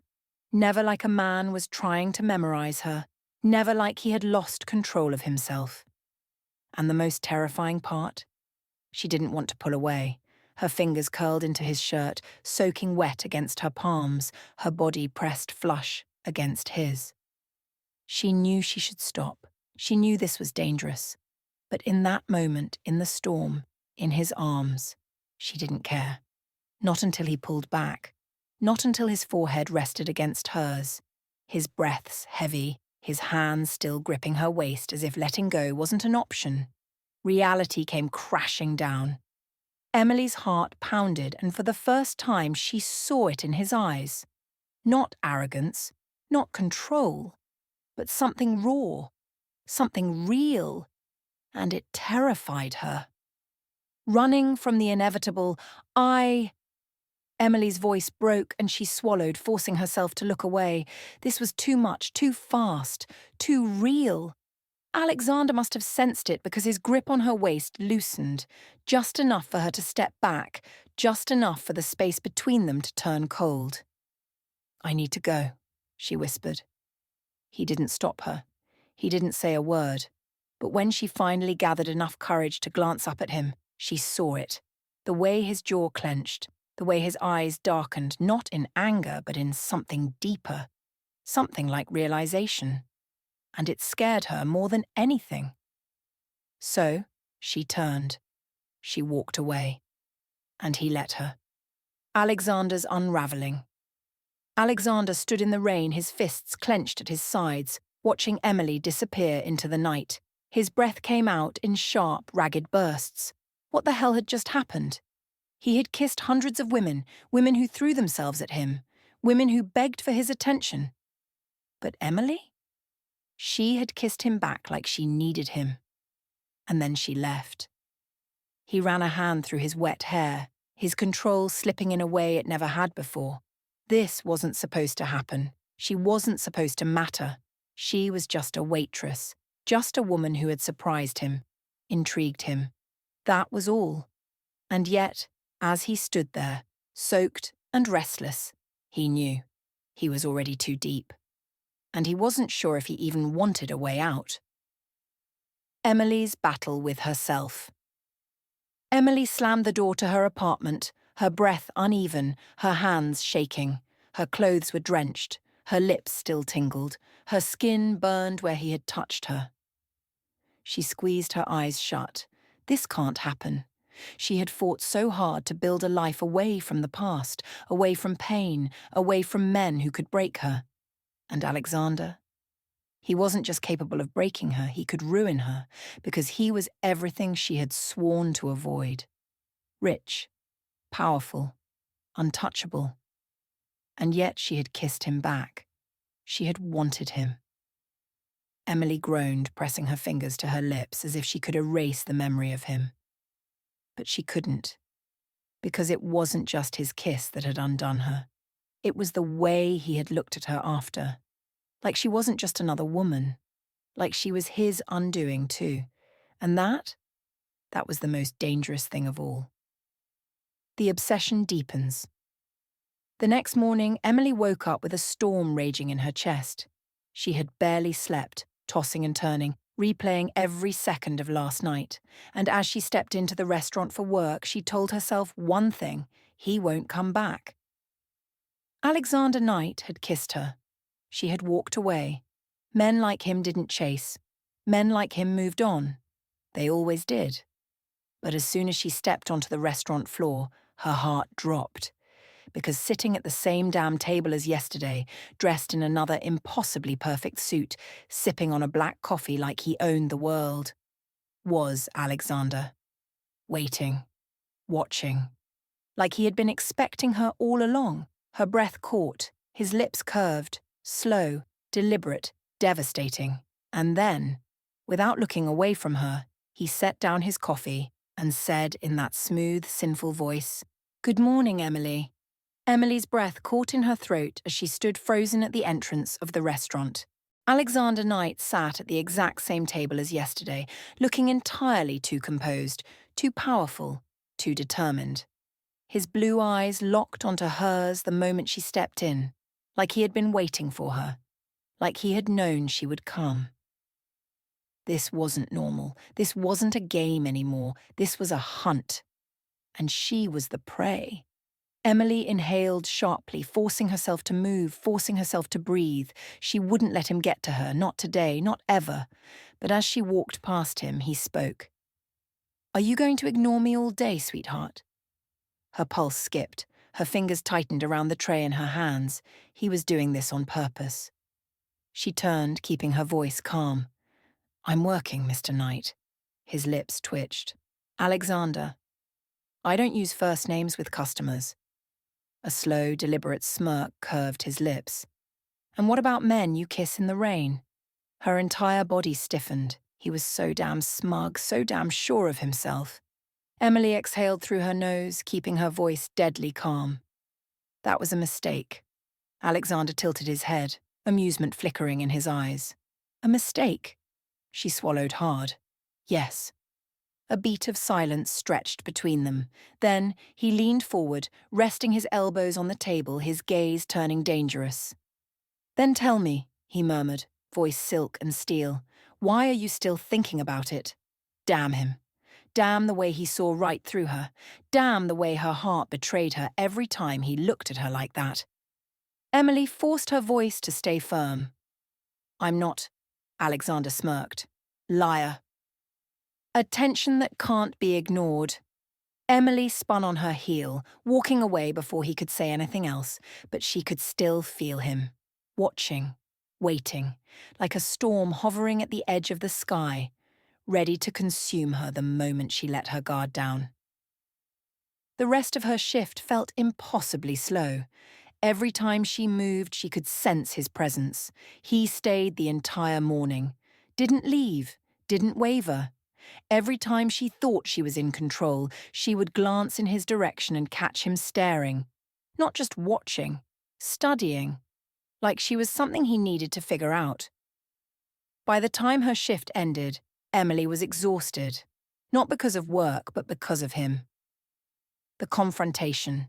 Never like a man was trying to memorize her, never like he had lost control of himself. And the most terrifying part? She didn't want to pull away. Her fingers curled into his shirt, soaking wet against her palms, her body pressed flush against his. She knew she should stop. She knew this was dangerous. But in that moment, in the storm, in his arms, she didn't care. Not until he pulled back. Not until his forehead rested against hers. His breaths heavy, his hands still gripping her waist as if letting go wasn't an option. Reality came crashing down. Emily's heart pounded, and for the first time she saw it in his eyes. Not arrogance, not control, but something raw, something real, and it terrified her. Running from the inevitable, Emily's voice broke and she swallowed, forcing herself to look away. This was too much, too fast, too real. Alexander must have sensed it because his grip on her waist loosened, just enough for her to step back, just enough for the space between them to turn cold. "I need to go," she whispered. He didn't stop her. He didn't say a word. But when she finally gathered enough courage to glance up at him, she saw it. The way his jaw clenched, the way his eyes darkened, not in anger, but in something deeper, something like realization. And it scared her more than anything. So, she turned. She walked away. And he let her. Alexander's unraveling. Alexander stood in the rain, his fists clenched at his sides, watching Emily disappear into the night. His breath came out in sharp, ragged bursts. What the hell had just happened? He had kissed hundreds of women, women who threw themselves at him, women who begged for his attention. But Emily? She had kissed him back like she needed him. And then she left. He ran a hand through his wet hair, his control slipping in a way it never had before. This wasn't supposed to happen. She wasn't supposed to matter. She was just a waitress, just a woman who had surprised him, intrigued him. That was all. And yet, as he stood there, soaked and restless, he knew he was already too deep. And he wasn't sure if he even wanted a way out. Emily's battle with herself. Emily slammed the door to her apartment, her breath uneven, her hands shaking. Her clothes were drenched, her lips still tingled, her skin burned where he had touched her. She squeezed her eyes shut. This can't happen. She had fought so hard to build a life away from the past, away from pain, away from men who could break her. And Alexander? He wasn't just capable of breaking her, he could ruin her, because he was everything she had sworn to avoid. Rich, powerful, untouchable. And yet she had kissed him back. She had wanted him. Emily groaned, pressing her fingers to her lips as if she could erase the memory of him. But she couldn't, because it wasn't just his kiss that had undone her. It was the way he had looked at her after. Like she wasn't just another woman. Like she was his undoing too. And that was the most dangerous thing of all. The obsession deepens. The next morning, Emily woke up with a storm raging in her chest. She had barely slept, tossing and turning, replaying every second of last night. And as she stepped into the restaurant for work, she told herself one thing: he won't come back. Alexander Knight had kissed her. She had walked away. Men like him didn't chase. Men like him moved on. They always did. But as soon as she stepped onto the restaurant floor, her heart dropped. Because sitting at the same damn table as yesterday, dressed in another impossibly perfect suit, sipping on a black coffee like he owned the world, was Alexander. Waiting. Watching. Like he had been expecting her all along, her breath caught, his lips curved, slow, deliberate, devastating. And then, without looking away from her, he set down his coffee and said in that smooth, sinful voice, "Good morning, Emily." Emily's breath caught in her throat as she stood frozen at the entrance of the restaurant. Alexander Knight sat at the exact same table as yesterday, looking entirely too composed, too powerful, too determined. His blue eyes locked onto hers the moment she stepped in, like he had been waiting for her, like he had known she would come. This wasn't normal. This wasn't a game anymore. This was a hunt. And she was the prey. Emily inhaled sharply, forcing herself to move, forcing herself to breathe. She wouldn't let him get to her, not today, not ever. But as she walked past him, he spoke. "Are you going to ignore me all day, sweetheart?" Her pulse skipped. Her fingers tightened around the tray in her hands. He was doing this on purpose. She turned, keeping her voice calm. "I'm working, Mr. Knight." His lips twitched. "Alexander. I don't use first names with customers." A slow, deliberate smirk curved his lips. "And what about men you kiss in the rain?" Her entire body stiffened. He was so damn smug, so damn sure of himself. Emily exhaled through her nose, keeping her voice deadly calm. "That was a mistake." Alexander tilted his head, amusement flickering in his eyes. "A mistake?" She swallowed hard. "Yes." A beat of silence stretched between them. Then he leaned forward, resting his elbows on the table, his gaze turning dangerous. "Then tell me," he murmured, voice silk and steel, "why are you still thinking about it?" Damn him. Damn the way he saw right through her. Damn the way her heart betrayed her every time he looked at her like that. Emily forced her voice to stay firm. "I'm not," Alexander smirked. "Liar." A tension that can't be ignored. Emily spun on her heel, walking away before he could say anything else, but she could still feel him. Watching, waiting, like a storm hovering at the edge of the sky, ready to consume her the moment she let her guard down. The rest of her shift felt impossibly slow. Every time she moved, she could sense his presence. He stayed the entire morning. Didn't leave, didn't waver. Every time she thought she was in control, she would glance in his direction and catch him staring. Not just watching, studying. Like she was something he needed to figure out. By the time her shift ended, Emily was exhausted. Not because of work, but because of him. The confrontation.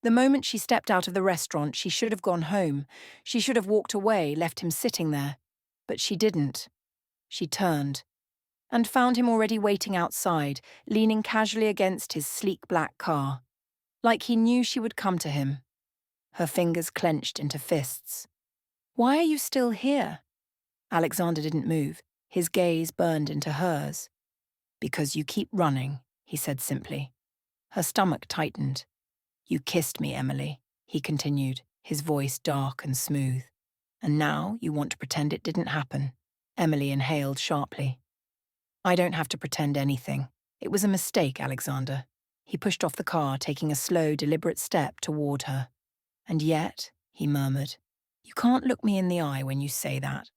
The moment she stepped out of the restaurant, she should have gone home. She should have walked away, left him sitting there. But she didn't. She turned. And found him already waiting outside, leaning casually against his sleek black car. Like he knew she would come to him. Her fingers clenched into fists. "Why are you still here?" Alexander didn't move. His gaze burned into hers. "Because you keep running," he said simply. Her stomach tightened. "You kissed me, Emily," he continued, his voice dark and smooth. "And now you want to pretend it didn't happen." Emily inhaled sharply. "I don't have to pretend anything. It was a mistake, Alexander." He pushed off the car, taking a slow, deliberate step toward her. "And yet," he murmured, "you can't look me in the eye when you say that."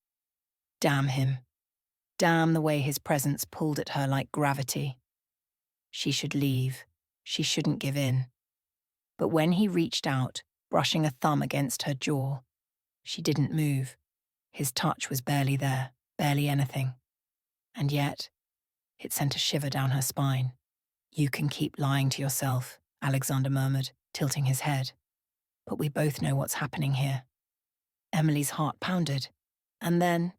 Damn him. Damn the way his presence pulled at her like gravity. She should leave. She shouldn't give in. But when he reached out, brushing a thumb against her jaw, she didn't move. His touch was barely there, barely anything. And yet, it sent a shiver down her spine. "You can keep lying to yourself," Alexander murmured, tilting his head. "But we both know what's happening here." Emily's heart pounded. And then,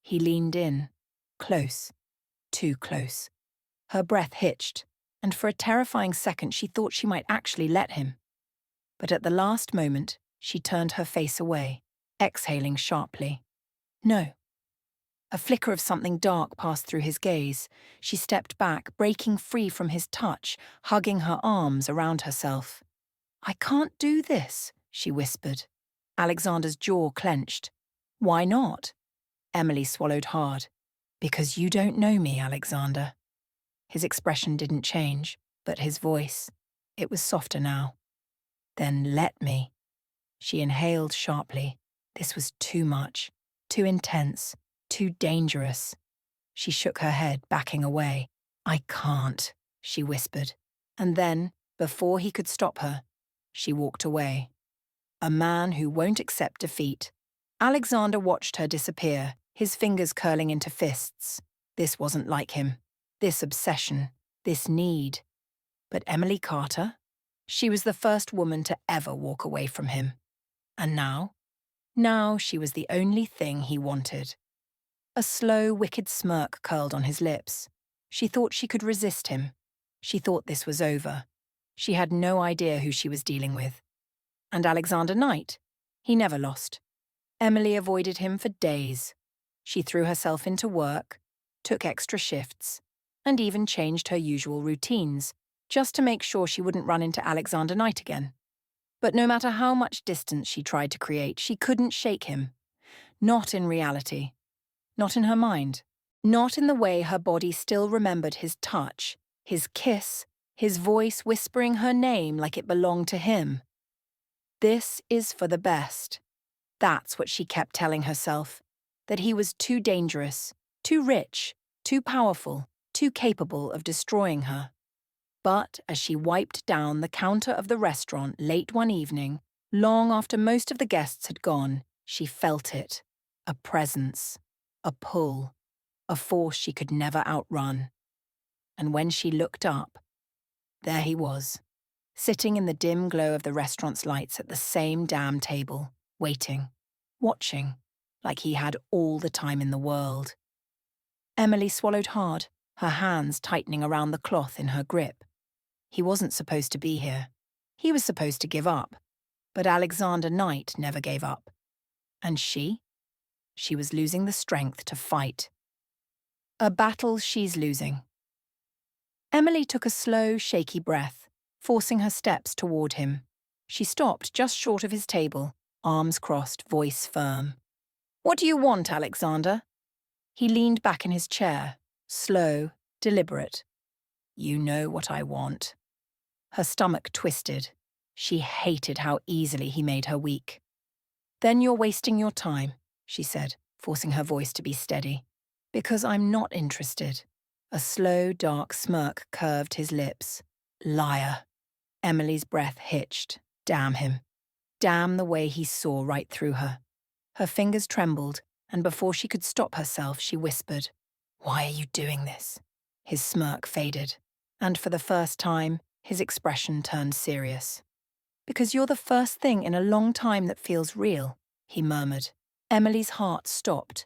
he leaned in, close, too close. Her breath hitched, and for a terrifying second she thought she might actually let him. But at the last moment, she turned her face away, exhaling sharply. "No." A flicker of something dark passed through his gaze. She stepped back, breaking free from his touch, hugging her arms around herself. "I can't do this," she whispered. Alexander's jaw clenched. "Why not?" Emily swallowed hard. "Because you don't know me, Alexander." His expression didn't change, but his voice, it was softer now. "Then let me." She inhaled sharply. This was too much, too intense, too dangerous. She shook her head, backing away. "I can't," she whispered. And then, before he could stop her, she walked away. A man who won't accept defeat. Alexander watched her disappear, his fingers curling into fists. This wasn't like him. This obsession, this need. But Emily Carter? She was the first woman to ever walk away from him. And now? Now she was the only thing he wanted. A slow, wicked smirk curled on his lips. She thought she could resist him. She thought this was over. She had no idea who she was dealing with. And Alexander Knight? He never lost. Emily avoided him for days. She threw herself into work, took extra shifts, and even changed her usual routines, just to make sure she wouldn't run into Alexander Knight again. But no matter how much distance she tried to create, she couldn't shake him. Not in reality. Not in her mind. Not in the way her body still remembered his touch, his kiss, his voice whispering her name like it belonged to him. This is for the best. That's what she kept telling herself. That he was too dangerous, too rich, too powerful, too capable of destroying her. But as she wiped down the counter of the restaurant late one evening, long after most of the guests had gone, she felt it. A presence. A pull. A force she could never outrun. And when she looked up, there he was, sitting in the dim glow of the restaurant's lights at the same damn table, waiting, watching, like he had all the time in the world. Emily swallowed hard, her hands tightening around the cloth in her grip. He wasn't supposed to be here. He was supposed to give up. But Alexander Knight never gave up. And she? She was losing the strength to fight. A battle she's losing. Emily took a slow, shaky breath, forcing her steps toward him. She stopped just short of his table, arms crossed, voice firm. "What do you want, Alexander?" He leaned back in his chair, slow, deliberate. "You know what I want." Her stomach twisted. She hated how easily he made her weak. "Then you're wasting your time," she said, forcing her voice to be steady. "Because I'm not interested." A slow, dark smirk curved his lips. Liar. Emily's breath hitched. Damn him. Damn the way he saw right through her. Her fingers trembled, and before she could stop herself, she whispered, "Why are you doing this?" His smirk faded, and for the first time, his expression turned serious. "Because you're the first thing in a long time that feels real," he murmured. Emily's heart stopped.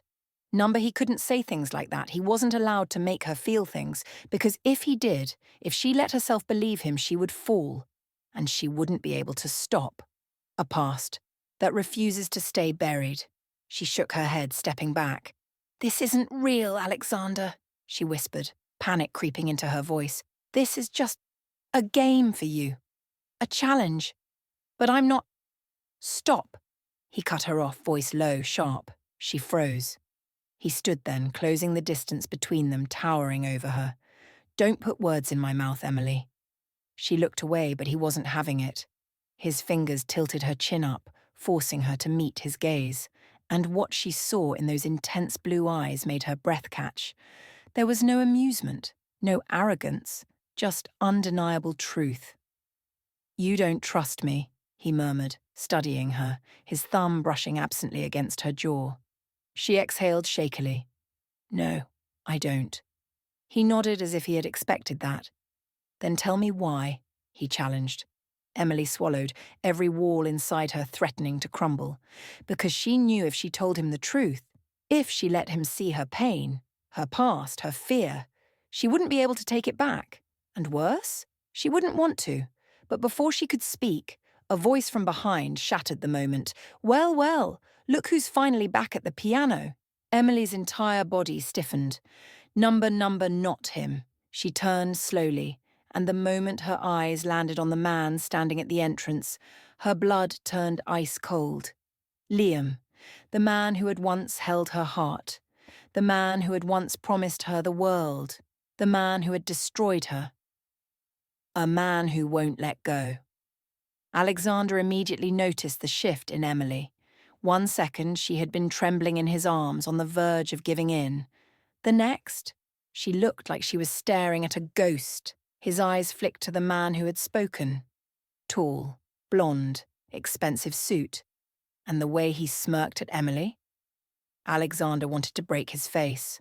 Number, he couldn't say things like that. He wasn't allowed to make her feel things, because if he did, if she let herself believe him, she would fall, and she wouldn't be able to stop. A past that refuses to stay buried. She shook her head, stepping back. "This isn't real, Alexander," she whispered, panic creeping into her voice. "This is just a game for you. A challenge. But I'm not—" "Stop!" He cut her off, voice low, sharp. She froze. He stood then, closing the distance between them, towering over her. "Don't put words in my mouth, Emily." She looked away, but he wasn't having it. His fingers tilted her chin up, forcing her to meet his gaze, and what she saw in those intense blue eyes made her breath catch. There was no amusement, no arrogance, just undeniable truth. "You don't trust me," he murmured, studying her, his thumb brushing absently against her jaw. She exhaled shakily. "No, I don't." He nodded as if he had expected that. "Then tell me why," he challenged. Emily swallowed, every wall inside her threatening to crumble, because she knew if she told him the truth, if she let him see her pain, her past, her fear, she wouldn't be able to take it back. And worse, she wouldn't want to. But before she could speak, a voice from behind shattered the moment. "Well, well, look who's finally back at the piano." Emily's entire body stiffened. Number, not him. She turned slowly, and the moment her eyes landed on the man standing at the entrance, her blood turned ice cold. Liam, the man who had once held her heart, the man who had once promised her the world, the man who had destroyed her. A man who won't let go. Alexander immediately noticed the shift in Emily. 1 second, she had been trembling in his arms, on the verge of giving in. The next, she looked like she was staring at a ghost. His eyes flicked to the man who had spoken. Tall, blonde, expensive suit. And the way he smirked at Emily? Alexander wanted to break his face.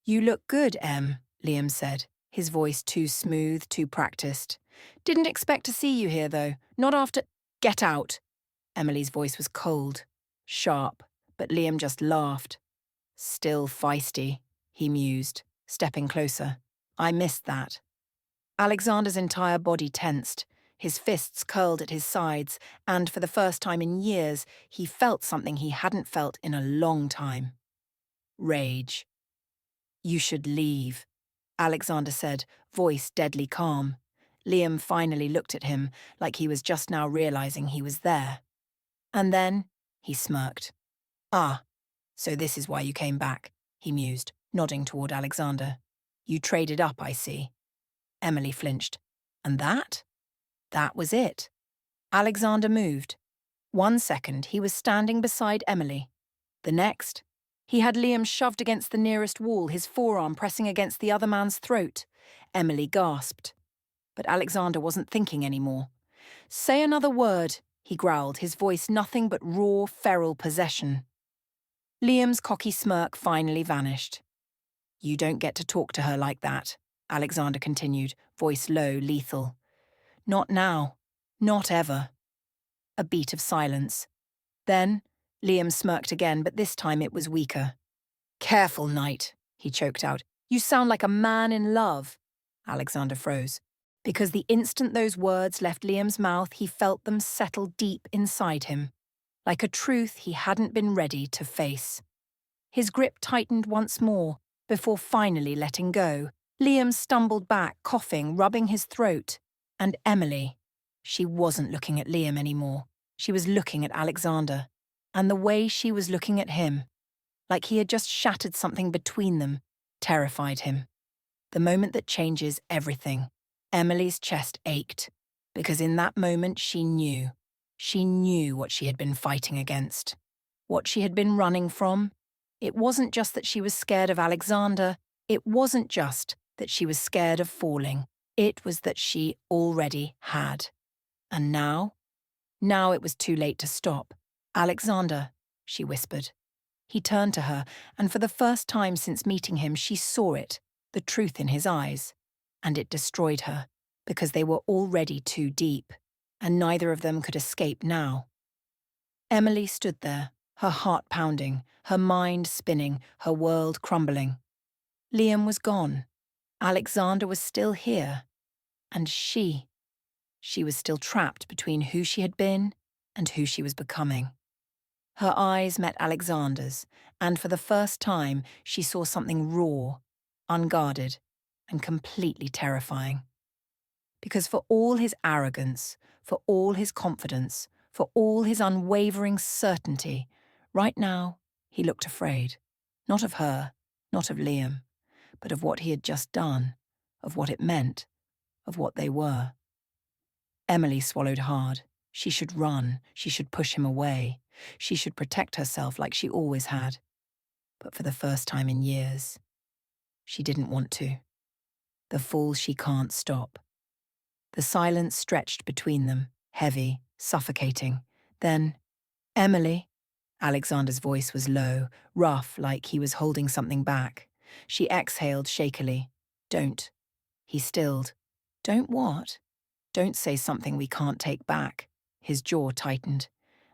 "You look good, Em," Liam said, his voice too smooth, too practiced. "Didn't expect to see you here, though. Not after—" "Get out!" Emily's voice was cold, sharp, but Liam just laughed. "Still feisty," he mused, stepping closer. "I missed that." Alexander's entire body tensed, his fists curled at his sides, and for the first time in years, he felt something he hadn't felt in a long time. Rage. "You should leave," Alexander said, voice deadly calm. Liam finally looked at him, like he was just now realizing he was there. And then, he smirked. "Ah, so this is why you came back," he mused, nodding toward Alexander. "You traded up, I see." Emily flinched. "And that?" That was it. Alexander moved. 1 second, he was standing beside Emily. The next, he had Liam shoved against the nearest wall, his forearm pressing against the other man's throat. Emily gasped. But Alexander wasn't thinking anymore. "Say another word," he growled, his voice nothing but raw, feral possession. Liam's cocky smirk finally vanished. "You don't get to talk to her like that," Alexander continued, voice low, lethal. "Not now. Not ever." A beat of silence. Then, Liam smirked again, but this time it was weaker. "Careful, Knight," he choked out. "You sound like a man in love." Alexander froze. Because the instant those words left Liam's mouth, he felt them settle deep inside him, like a truth he hadn't been ready to face. His grip tightened once more, before finally letting go. Liam stumbled back, coughing, rubbing his throat. And Emily, she wasn't looking at Liam anymore. She was looking at Alexander. And the way she was looking at him, like he had just shattered something between them, terrified him. The moment that changes everything. Emily's chest ached, because in that moment she knew. She knew what she had been fighting against. What she had been running from. It wasn't just that she was scared of Alexander. It wasn't just that she was scared of falling. It was that she already had. And now? Now it was too late to stop. "Alexander," she whispered. He turned to her, and for the first time since meeting him, she saw it, the truth in his eyes. And it destroyed her, because they were already too deep, and neither of them could escape now. Emily stood there, her heart pounding, her mind spinning, her world crumbling. Liam was gone. Alexander was still here. And she was still trapped between who she had been and who she was becoming. Her eyes met Alexander's, and for the first time she saw something raw, unguarded, and completely terrifying. Because for all his arrogance, for all his confidence, for all his unwavering certainty, right now he looked afraid. Not of her, not of Liam, but of what he had just done, of what it meant, of what they were. Emily swallowed hard. She should run, she should push him away, she should protect herself like she always had. But for the first time in years, she didn't want to. The fall she can't stop. The silence stretched between them, heavy, suffocating. Then, Emily. Alexander's voice was low, rough, like he was holding something back. She exhaled shakily. Don't. He stilled. Don't what? Don't say something we can't take back. His jaw tightened.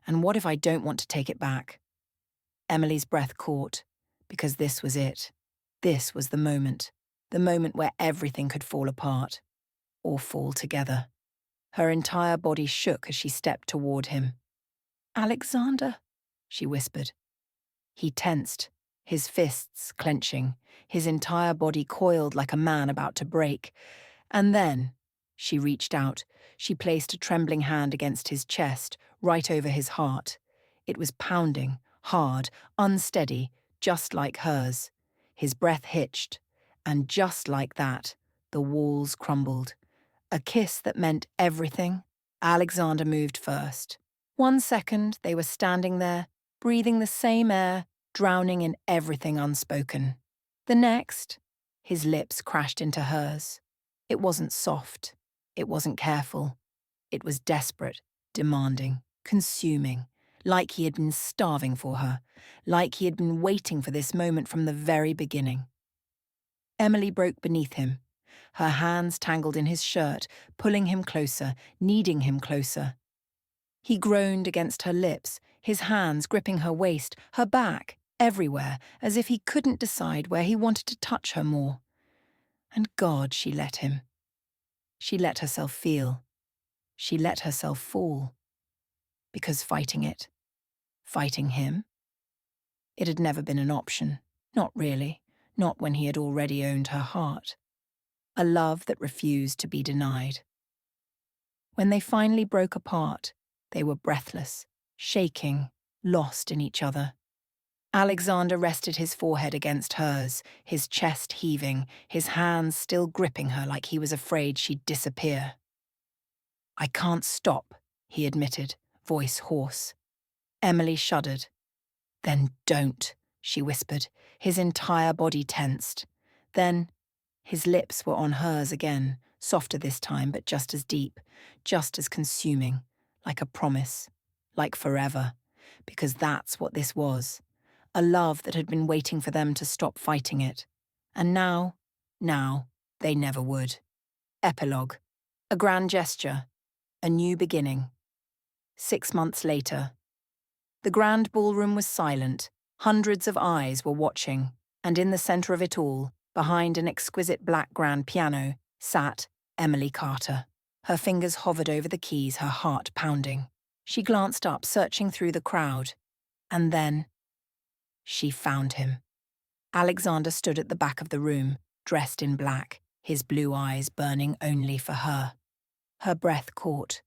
And what if I don't want to take it back? Emily's breath caught, because this was it. This was the moment where everything could fall apart, or fall together. Her entire body shook as she stepped toward him. Alexander, she whispered. He tensed, his fists clenching, his entire body coiled like a man about to break. And then, she reached out. She placed a trembling hand against his chest, right over his heart. It was pounding, hard, unsteady, just like hers. His breath hitched, and just like that, the walls crumbled. A kiss that meant everything. Alexander moved first. 1 second, they were standing there, breathing the same air, drowning in everything unspoken. The next, his lips crashed into hers. It wasn't soft. It wasn't careful. It was desperate, demanding, consuming, like he had been starving for her, like he had been waiting for this moment from the very beginning. Emily broke beneath him. Her hands tangled in his shirt, pulling him closer, needing him closer. He groaned against her lips, his hands gripping her waist, her back, everywhere, as if he couldn't decide where he wanted to touch her more. And God, she let him. She let herself feel. She let herself fall. Because fighting him, it had never been an option. Not really, not when he had already owned her heart. A love that refused to be denied. When they finally broke apart, they were breathless, shaking, lost in each other. Alexander rested his forehead against hers, his chest heaving, his hands still gripping her like he was afraid she'd disappear. I can't stop, he admitted, voice hoarse. Emily shuddered. Then don't, she whispered, his entire body tensed. Then, his lips were on hers again, softer this time, but just as deep, just as consuming, like a promise, like forever, because that's what this was. A love that had been waiting for them to stop fighting it. And now, they never would. Epilogue. A grand gesture. A new beginning. 6 months later. The grand ballroom was silent. Hundreds of eyes were watching, and in the centre of it all, behind an exquisite black grand piano, sat Emily Carter. Her fingers hovered over the keys, her heart pounding. She glanced up, searching through the crowd. And then she found him. Alexander stood at the back of the room, dressed in black, his blue eyes burning only for her. Her breath caught.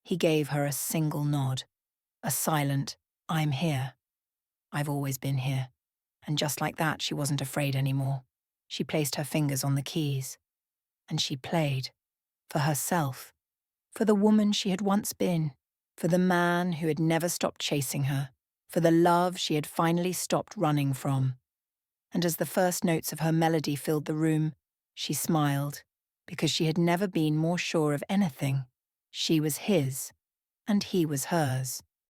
He gave her a single nod, a silent, I'm here. I've always been here. And just like that, she wasn't afraid anymore. She placed her fingers on the keys. And she played. For herself. For the woman she had once been. For the man who had never stopped chasing her. For the love she had finally stopped running from. And as the first notes of her melody filled the room, she smiled, because she had never been more sure of anything. She was his, and he was hers.